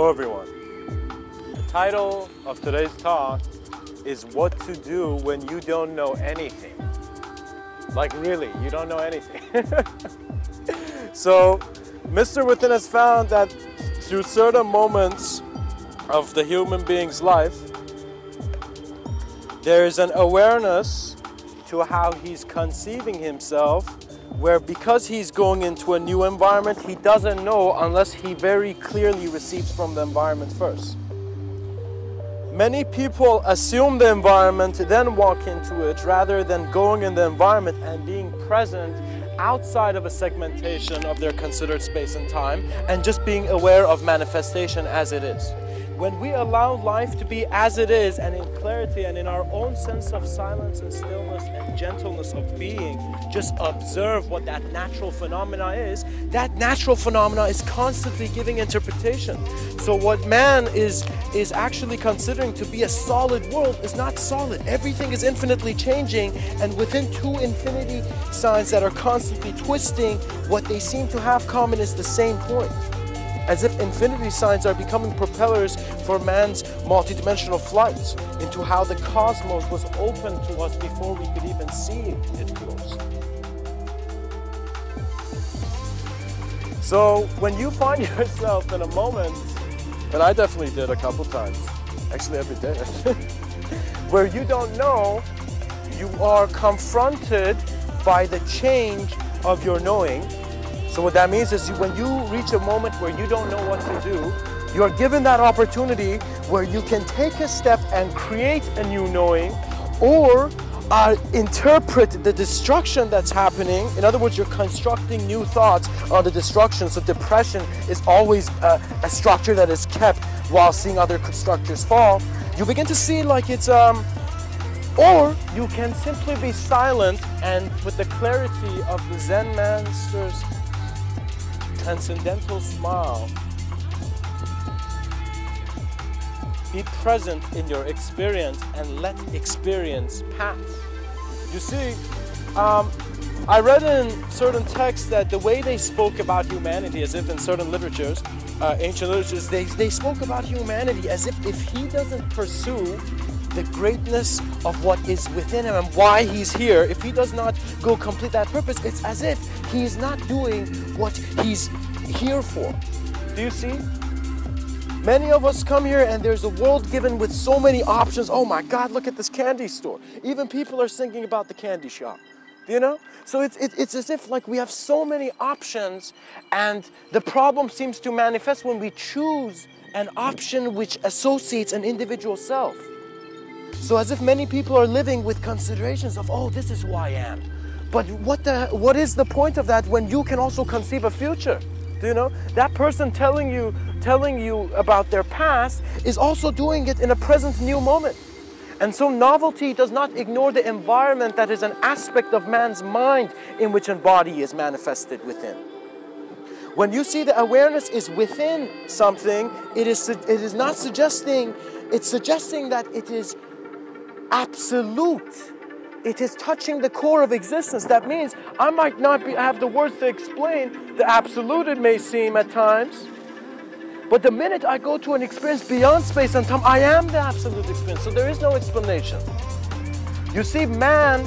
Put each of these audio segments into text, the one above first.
Hello everyone. The title of today's talk is What to Do When You Don't Know Anything. Like really, you don't know anything. So, Mr. Within has found that through certain moments of the human being's life, there is an awareness to how he's conceiving himself, where because he's going into a new environment, he doesn't know unless he very clearly receives from the environment first. Many people assume the environment, then walk into it, rather than going in the environment and being present outside of a segmentation of their considered space and time, and just being aware of manifestation as it is. When we allow life to be as it is, and in clarity and in our own sense of silence and stillness and gentleness of being, just observe what that natural phenomena is, that natural phenomena is constantly giving interpretation. So what man is actually considering to be a solid world is not solid. Everything is infinitely changing, and within two infinity signs that are constantly twisting, what they seem to have common is the same point. As if infinity signs are becoming propellers for man's multidimensional flights into how the cosmos was open to us before we could even see it closed. So when you find yourself in a moment, and I definitely did a couple times, actually every day, where you don't know, you are confronted by the change of your knowing. So what that means is when you reach a moment where you don't know what to do, you're given that opportunity where you can take a step and create a new knowing, or interpret the destruction that's happening. In other words, you're constructing new thoughts on the destruction. So depression is always a structure that is kept while seeing other structures fall. You begin to see like it's or you can simply be silent and with the clarity of the Zen master's transcendental smile, be present in your experience and let experience pass. You see, I read in certain texts that the way they spoke about humanity, as if in certain literatures, ancient literatures, they spoke about humanity as if he doesn't pursue the greatness of what is within him and why he's here, if he does not go complete that purpose, it's as if he's not doing what he's here for. Do you see? Many of us come here and there's a world given with so many options. Oh my God, look at this candy store. Even people are thinking about the candy shop. You know? So it's as if like we have so many options, and the problem seems to manifest when we choose an option which associates an individual self. So as if many people are living with considerations of, oh, this is who I am. But what is the point of that when you can also conceive a future? Do you know? That person telling you about their past is also doing it in a present new moment. And so novelty does not ignore the environment that is an aspect of man's mind in which a body is manifested within. When you see the awareness is within something, it is not suggesting, it's suggesting that it is absolute. It is touching the core of existence. That means I might not have the words to explain the absolute, it may seem at times, but the minute I go to an experience beyond space and time, I am the absolute experience. So there is no explanation. You see, man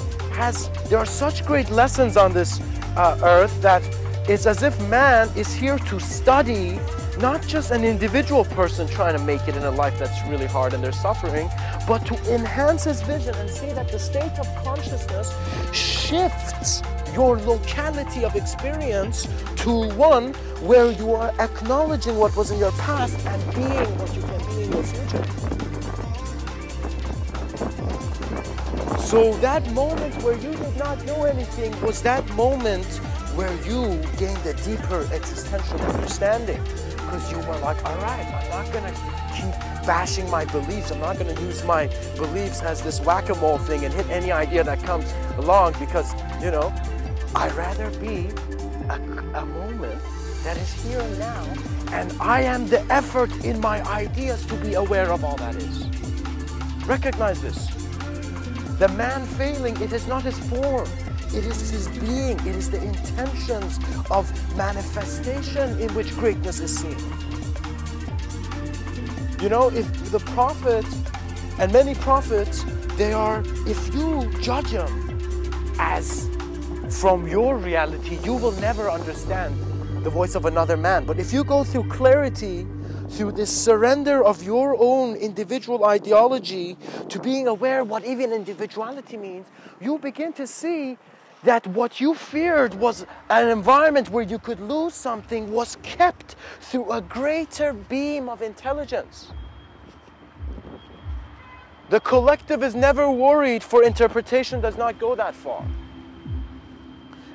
there are such great lessons on this earth that it's as if man is here to study not just an individual person trying to make it in a life that's really hard and they're suffering, but to enhance his vision and see that the state of consciousness shifts your locality of experience to one where you are acknowledging what was in your past and being what you can be in your future. So that moment where you did not know anything was that moment where you gained a deeper existential understanding. Because you were like, all right, I'm not going to keep bashing my beliefs. I'm not going to use my beliefs as this whack-a-mole thing and hit any idea that comes along, because, you know, I'd rather be a moment that is here and now, and I am the effort in my ideas to be aware of all that is. Recognize this. The man failing, it is not his form. It is his being, it is the intentions of manifestation in which greatness is seen. You know, if the prophet and many prophets, they are, if you judge them as from your reality, you will never understand the voice of another man. But if you go through clarity, through this surrender of your own individual ideology to being aware what even individuality means, you begin to see that what you feared was an environment where you could lose something was kept through a greater beam of intelligence. The collective is never worried, for interpretation does not go that far.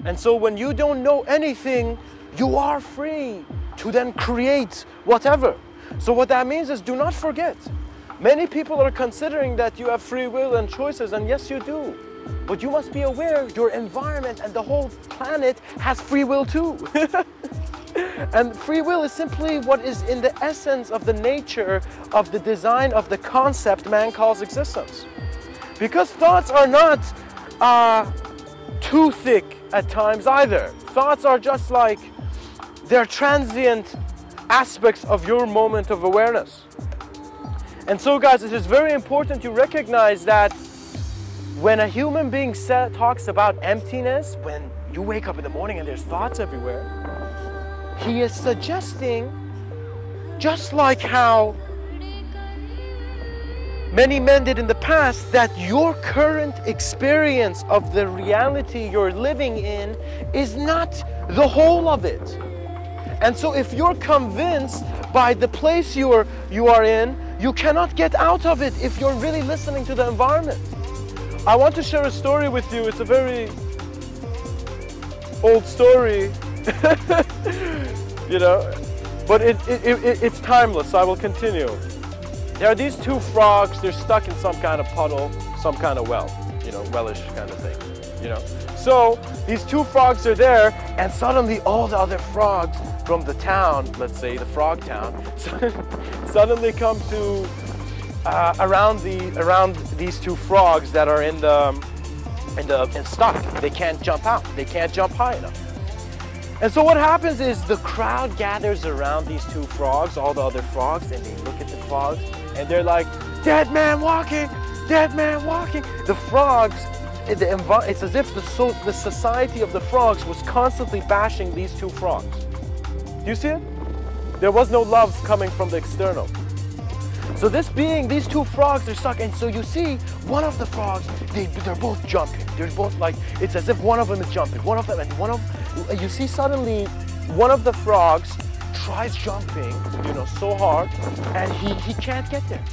And so when you don't know anything, you are free to then create whatever. So what that means is, do not forget, many people are considering that you have free will and choices, and yes you do. But you must be aware your environment and the whole planet has free will too. And free will is simply what is in the essence of the nature of the design of the concept man calls existence. Because thoughts are not too thick at times either. Thoughts are just like, they're transient aspects of your moment of awareness. And so guys, it is very important to recognize that when a human being talks about emptiness, when you wake up in the morning and there's thoughts everywhere, he is suggesting, just like how many men did in the past, that your current experience of the reality you're living in is not the whole of it. And so if you're convinced by the place you are in, you cannot get out of it if you're really listening to the environment. I want to share a story with you. It's a very old story, you know, but it's timeless, so I will continue. There are these two frogs, they're stuck in some kind of puddle, some kind of well, you know, wellish kind of thing, you know. So these two frogs are there, and suddenly all the other frogs from the town, let's say the frog town, suddenly come to around these two frogs that are in stuck. They can't jump out. They can't jump high enough. And so what happens is the crowd gathers around these two frogs, all the other frogs, and they look at the frogs, and they're like, "Dead man walking, dead man walking." The frogs, it's as if the society of the frogs was constantly bashing these two frogs. Do you see it? There was no love coming from the external. So these two frogs are stuck, and so you see one of the frogs, they're both jumping. They're both like, it's as if one of them is jumping. You see suddenly one of the frogs tries jumping, you know, so hard, and he can't get there.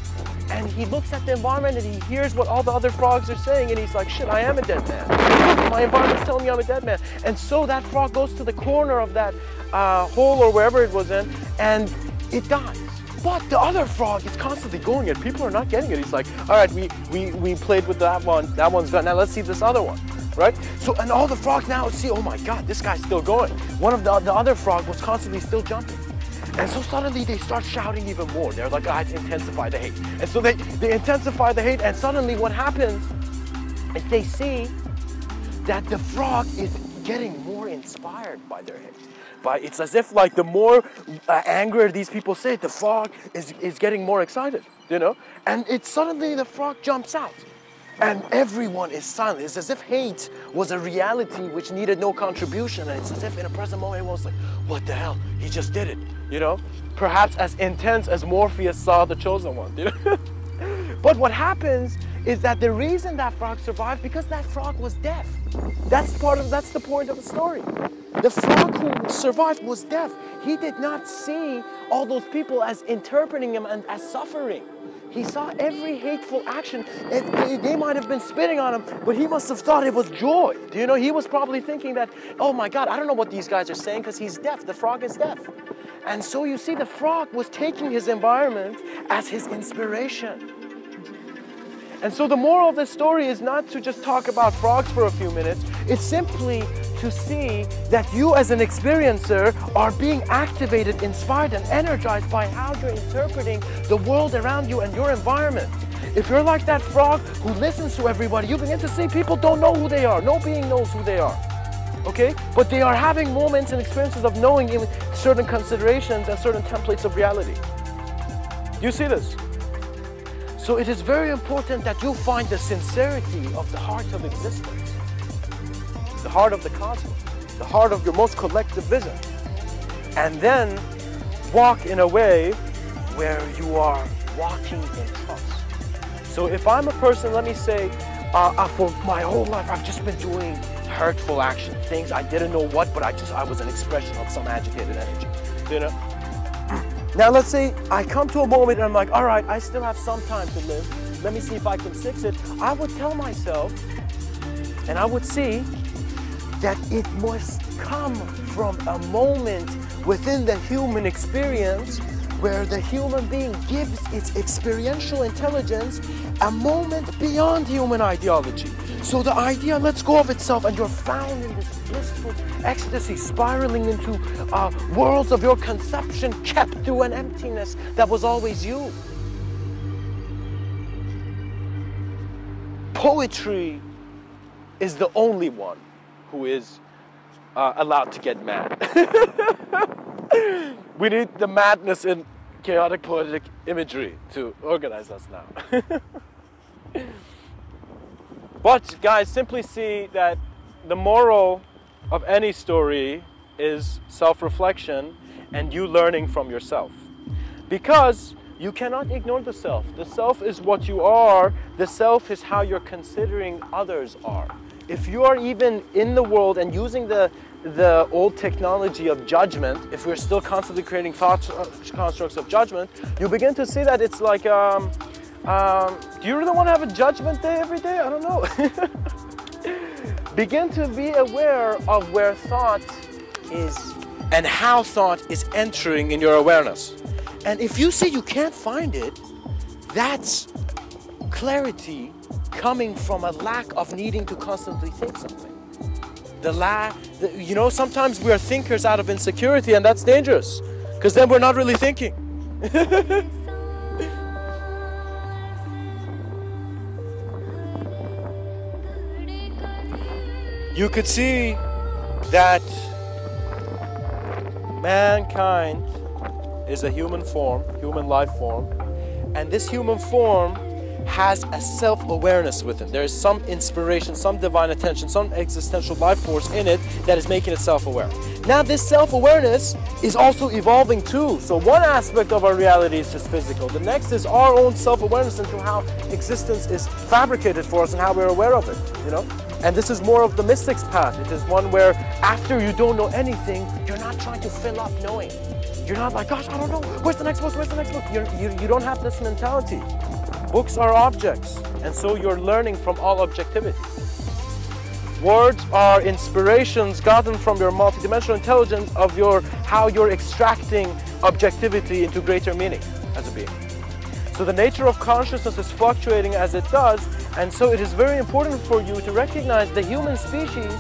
And he looks at the environment and he hears what all the other frogs are saying, and he's like, shit, I am a dead man. My environment's telling me I'm a dead man. And so that frog goes to the corner of that hole or wherever it was in, and it dies. But the other frog is constantly going and people are not getting it. He's like, all right, we played with that one's done, now let's see this other one, right? So, and all the frogs now see, oh my God, this guy's still going. One of the other frog was constantly still jumping. And so suddenly they start shouting even more. They're like, ah, it's intensify the hate. And so they intensify the hate, and suddenly what happens is they see that the frog is getting more inspired by their hate. It's as if like the more anger these people say, the frog is getting more excited, you know? And suddenly the frog jumps out and everyone is silent. It's as if hate was a reality which needed no contribution, and it's as if in a present moment everyone's like, what the hell, he just did it, you know? Perhaps as intense as Morpheus saw the chosen one, you know? But what happens is that the reason that frog survived, because that frog was deaf. That's the point of the story. The frog who survived was deaf. He did not see all those people as interpreting him and as suffering. He saw every hateful action. They might have been spitting on him, but he must have thought it was joy. Do you know, he was probably thinking that, oh my God, I don't know what these guys are saying because he's deaf. The frog is deaf. And so you see, the frog was taking his environment as his inspiration. And so the moral of the story is not to just talk about frogs for a few minutes. It's simply to see that you as an experiencer are being activated, inspired, and energized by how you're interpreting the world around you and your environment. If you're like that frog who listens to everybody, you begin to see people don't know who they are. No being knows who they are. Okay? But they are having moments and experiences of knowing in certain considerations and certain templates of reality. Do You see this? So it is very important that you find the sincerity of the heart of existence, the heart of the cosmos, the heart of your most collective vision, and then walk in a way where you are walking in trust. So if I'm a person, let me say, for my whole life I've just been doing hurtful action, things I didn't know what, but I was an expression of some agitated energy, you know? Now let's say I come to a moment and I'm like, all right, I still have some time to live. Let me see if I can fix it. I would tell myself, and I would see that it must come from a moment within the human experience where the human being gives its experiential intelligence a moment beyond human ideology. So the idea lets go of itself and you're found in this blissful ecstasy, spiraling into worlds of your conception kept through an emptiness that was always you. Poetry is the only one who is allowed to get mad. We need the madness in chaotic poetic imagery to organize us now. But guys, simply see that the moral of any story is self-reflection and you learning from yourself. Because you cannot ignore the self. The self is what you are. The self is how you're considering others are. If you are even in the world and using the old technology of judgment, if we're still constantly creating thought constructs of judgment, you begin to see that it's like, do you really want to have a judgment day every day? I don't know. Begin to be aware of where thought is and how thought is entering in your awareness. And if you see you can't find it, that's clarity coming from a lack of needing to constantly think something. You know, sometimes we are thinkers out of insecurity, and that's dangerous, because then we're not really thinking. You could see that mankind is a human form, human life form, and this human form has a self-awareness within. There is some inspiration, some divine attention, some existential life force in it that is making it self-aware. Now this self-awareness is also evolving too. So one aspect of our reality is just physical. The next is our own self-awareness into how existence is fabricated for us and how we're aware of it, you know? And this is more of the mystic's path. It is one where after you don't know anything, you're not trying to fill up knowing. You're not like, gosh, I don't know, where's the next book, where's the next book? You don't have this mentality. Books are objects, and so you're learning from all objectivity. Words are inspirations gotten from your multidimensional intelligence of how you're extracting objectivity into greater meaning as a being. So the nature of consciousness is fluctuating as it does, and so it is very important for you to recognize the human species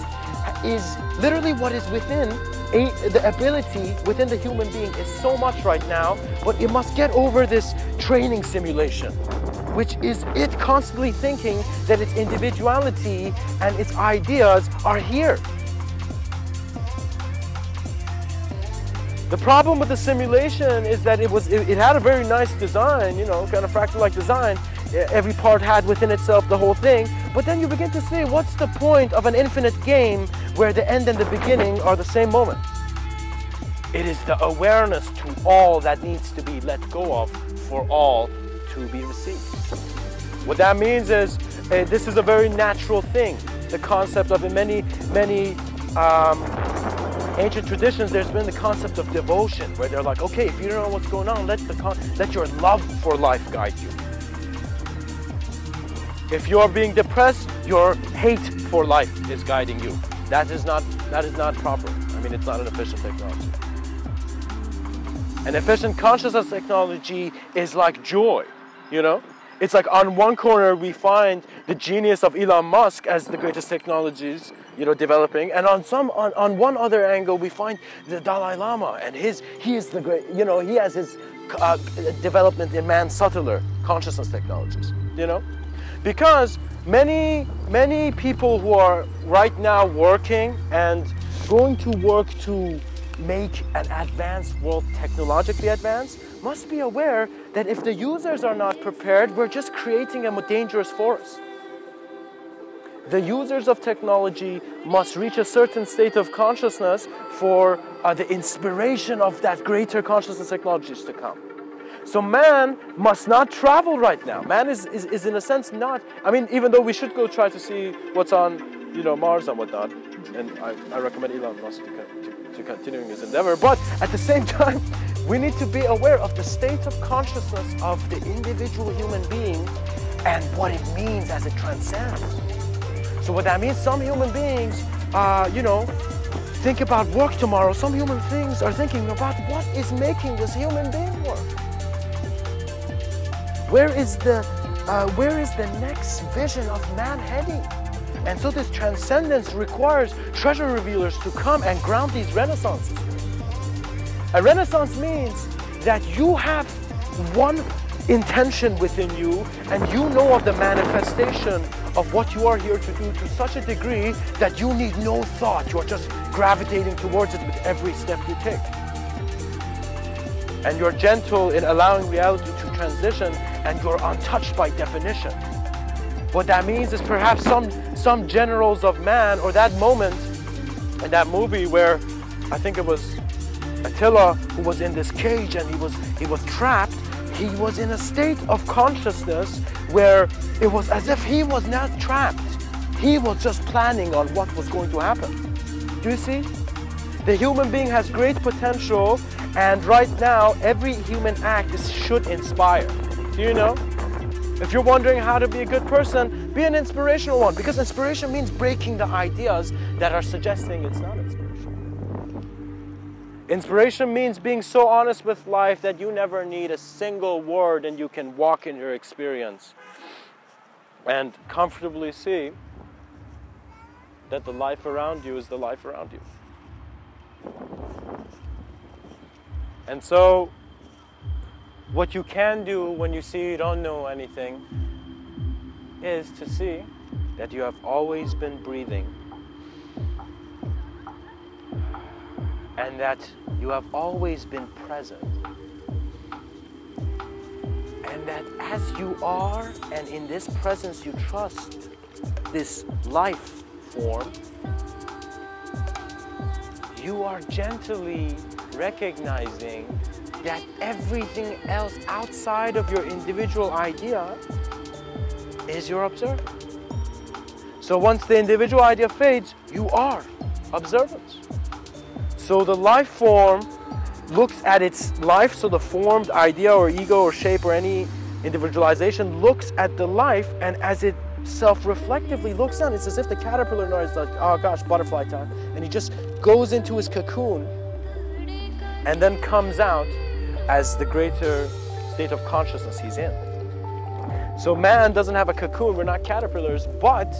is literally what is within the ability within the human being is so much right now, but it must get over this training simulation, which is it constantly thinking that its individuality and its ideas are here. The problem with the simulation is that it had a very nice design, you know, kind of fractal-like design. Every part had within itself the whole thing, but then you begin to see what's the point of an infinite game where the end and the beginning are the same moment. It is the awareness to all that needs to be let go of for all to be received. What that means is this is a very natural thing. The concept of in many ancient traditions, there's been the concept of devotion, where they're like, okay, if you don't know what's going on, let your love for life guide you. If you're being depressed, your hate for life is guiding you. That is not proper. I mean, it's not an efficient technology. An efficient consciousness technology is like joy, you know? It's like on one corner we find the genius of Elon Musk as the greatest technologies, you know, developing, and on one other angle we find the Dalai Lama and he is the great, you know, he has his development in man's subtler consciousness technologies, you know? Because many people who are right now working and going to work to make an advanced world technologically advanced must be aware that if the users are not prepared, we're just creating a dangerous force. The users of technology must reach a certain state of consciousness for the inspiration of that greater consciousness technologies to come. So man must not travel right now. Man is in a sense not, I mean, even though we should go try to see what's on, you know, Mars and whatnot, and I recommend Elon Musk to continuing his endeavor, but at the same time, we need to be aware of the state of consciousness of the individual human being and what it means as it transcends. So what that means, some human beings, you know, think about work tomorrow. Some human beings are thinking about what is making this human being work. Where is the next vision of man heading? And so this transcendence requires treasure revealers to come and ground these renaissances. A renaissance means that you have one intention within you and you know of the manifestation of what you are here to do to such a degree that you need no thought. You are just gravitating towards it with every step you take. And you're gentle in allowing reality to transition and you're untouched by definition. What that means is perhaps some generals of man, or that moment in that movie where I think it was Attila who was in this cage and he was trapped. He was in a state of consciousness where it was as if he was not trapped. He was just planning on what was going to happen. Do you see? The human being has great potential, and right now every human act should inspire. Do you know? If you're wondering how to be a good person, be an inspirational one, because inspiration means breaking the ideas that are suggesting it's not inspiration. Inspiration means being so honest with life that you never need a single word and you can walk in your experience and comfortably see that the life around you is the life around you. And so, what you can do when you see you don't know anything is to see that you have always been breathing and that you have always been present. And that as you are, and in this presence you trust this life form, you are gently recognizing that everything else outside of your individual idea is your observer. So once the individual idea fades, you are observance. So the life form looks at its life, so the formed idea or ego or shape or any individualization looks at the life, and as it self-reflectively looks down, it's as if the caterpillar knows, like, oh gosh, butterfly time, and he just goes into his cocoon and then comes out as the greater state of consciousness he's in. So man doesn't have a cocoon, we're not caterpillars, but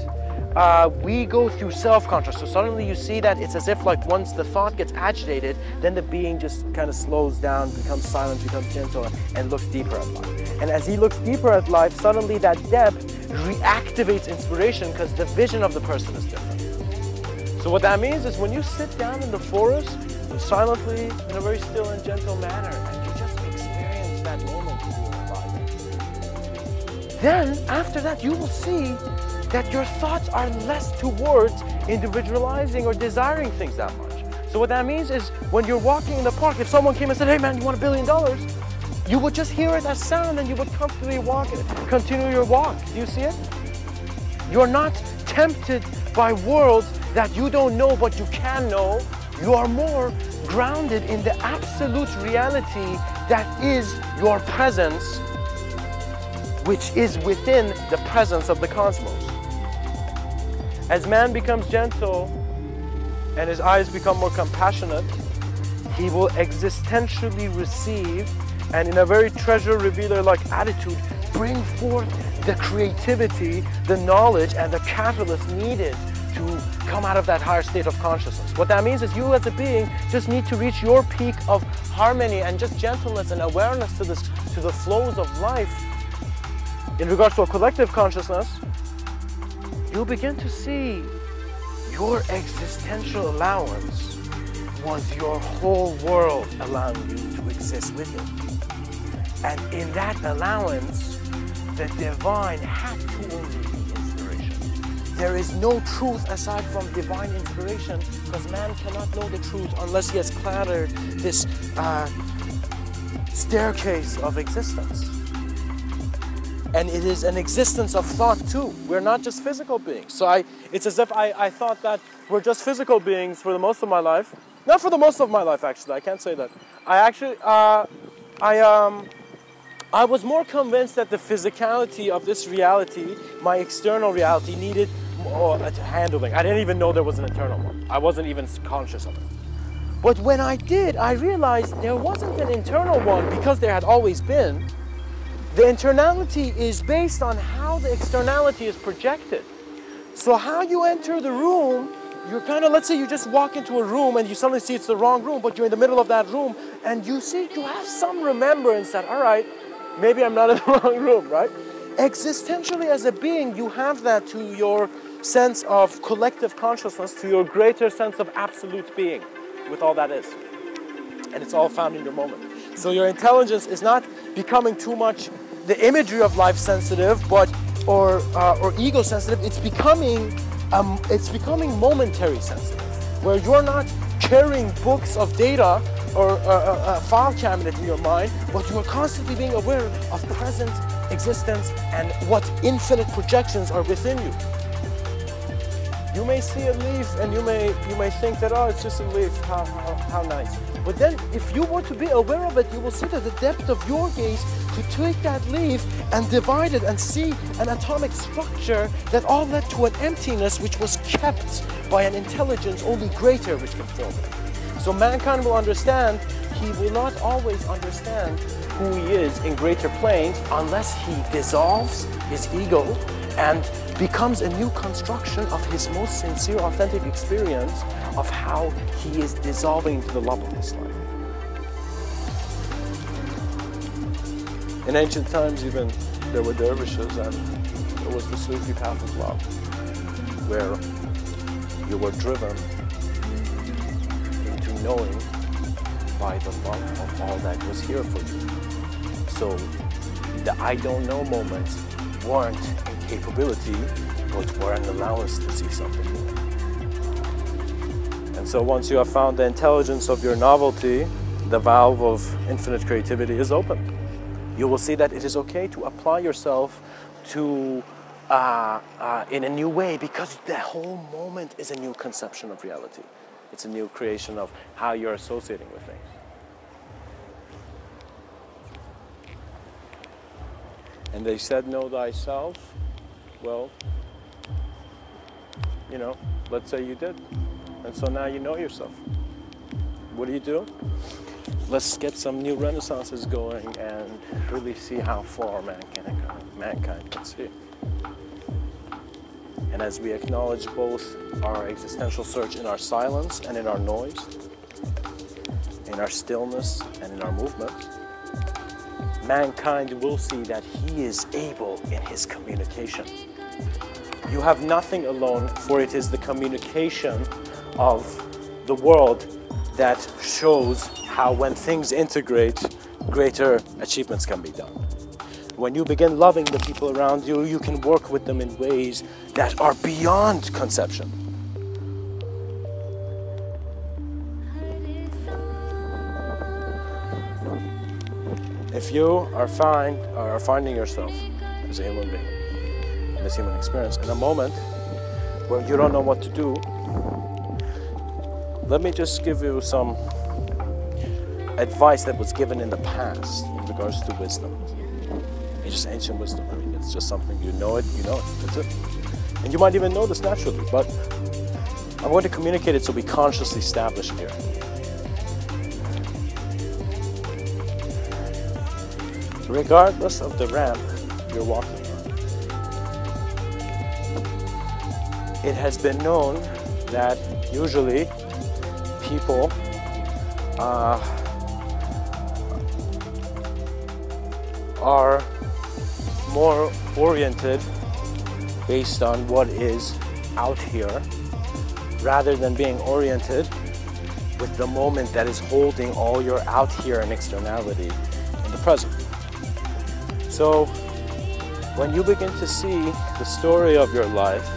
we go through self-conscious. So suddenly you see that it's as if like once the thought gets agitated, then the being just kind of slows down, becomes silent, becomes gentle, and looks deeper at life. And as he looks deeper at life, suddenly that depth reactivates inspiration because the vision of the person is different. So what that means is when you sit down in the forest, silently, in a very still and gentle manner, and you just experience that moment in your life, then after that you will see that your thoughts are less towards individualizing or desiring things that much. So what that means is when you're walking in the park, if someone came and said, hey man, you want $1 billion? You would just hear it as sound and you would comfortably walk it, continue your walk. Do you see it? You're not tempted by worlds that you don't know but you can know. You are more grounded in the absolute reality that is your presence, which is within the presence of the cosmos. As man becomes gentle and his eyes become more compassionate, he will existentially receive and in a very treasure revealer-like attitude bring forth the creativity, the knowledge, and the catalyst needed to come out of that higher state of consciousness. What that means is you as a being just need to reach your peak of harmony and just gentleness and awareness to the flows of life. In regards to a collective consciousness, you'll begin to see your existential allowance was your whole world allowing you to exist within. And in that allowance, the divine had to only be inspiration. There is no truth aside from divine inspiration, because man cannot know the truth unless he has clattered this staircase of existence. And it is an existence of thought too. We're not just physical beings. So it's as if I thought that we're just physical beings for the most of my life. Not for the most of my life, actually. I can't say that. I was more convinced that the physicality of this reality, my external reality, needed more handling. I didn't even know there was an internal one. I wasn't even conscious of it. But when I did, I realized there wasn't an internal one because there had always been. The internality is based on how the externality is projected. So how you enter the room, you're kind of, let's say you just walk into a room and you suddenly see it's the wrong room, but you're in the middle of that room and you see, you have some remembrance that, all right, maybe I'm not in the wrong room, right? Existentially as a being, you have that to your sense of collective consciousness, to your greater sense of absolute being, with all that is. And it's all found in your moment. So your intelligence is not becoming too much the imagery of life sensitive, but or ego sensitive. It's becoming momentary sensitive, where you're not carrying books of data or a file cabinet in your mind, but you are constantly being aware of present existence and what infinite projections are within you. You may see a leaf and you may think that, oh, it's just a leaf, how nice. But then if you were to be aware of it, you will see that the depth of your gaze to take that leaf and divide it and see an atomic structure that all led to an emptiness which was kept by an intelligence only greater which can form it. So mankind will understand, he will not always understand who he is in greater planes unless he dissolves his ego and becomes a new construction of his most sincere, authentic experience of how he is dissolving into the love of his life. In ancient times even, there were dervishes and there was the Sufi path of love, where you were driven into knowing by the love of all that was here for you. So the I don't know moments weren't capability, but were an allowance to see something new. And so once you have found the intelligence of your novelty, the valve of infinite creativity is open. You will see that it is okay to apply yourself to in a new way, because the whole moment is a new conception of reality. It's a new creation of how you're associating with things. And they said, know thyself. Well, you know, let's say you did. And so now you know yourself. What do? Let's get some new renaissances going and really see how far mankind can see. And as we acknowledge both our existential search in our silence and in our noise, in our stillness and in our movement, mankind will see that he is able in his communication. You have nothing alone, for it is the communication of the world that shows how, when things integrate, greater achievements can be done. When you begin loving the people around you, you can work with them in ways that are beyond conception. If you are finding yourself as a human being, in this human experience, in a moment where you don't know what to do, let me just give you some advice that was given in the past in regards to wisdom. It's just ancient wisdom. I mean, it's just something, you know it, that's it. And you might even know this naturally, but I'm going to communicate it so we consciously establish it here. Regardless of the ramp you're walking on, it has been known that usually people are more oriented based on what is out here rather than being oriented with the moment that is holding all your out here and externality in the present. So when you begin to see the story of your life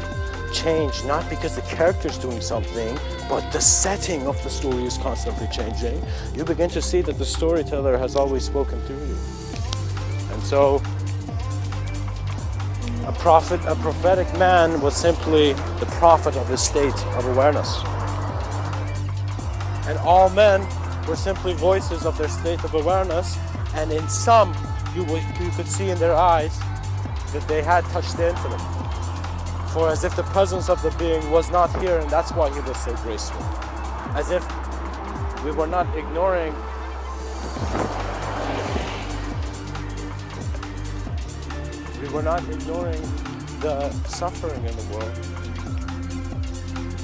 change, not because the character's doing something, but the setting of the story is constantly changing, you begin to see that the storyteller has always spoken through you. And so a prophetic man was simply the prophet of his state of awareness. And all men were simply voices of their state of awareness, and in some you could see in their eyes that they had touched the infinite. For as if the presence of the being was not here, and that's why he was so graceful. As if we were not ignoring the suffering in the world.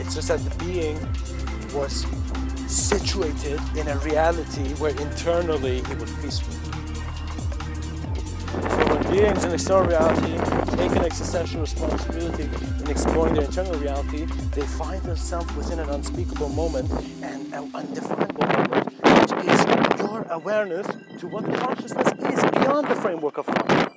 It's just that the being was situated in a reality where internally he was peaceful. So when beings in external reality take an existential responsibility in exploring their internal reality, they find themselves within an unspeakable moment and an undefinable moment, which is your awareness to what consciousness is beyond the framework of time.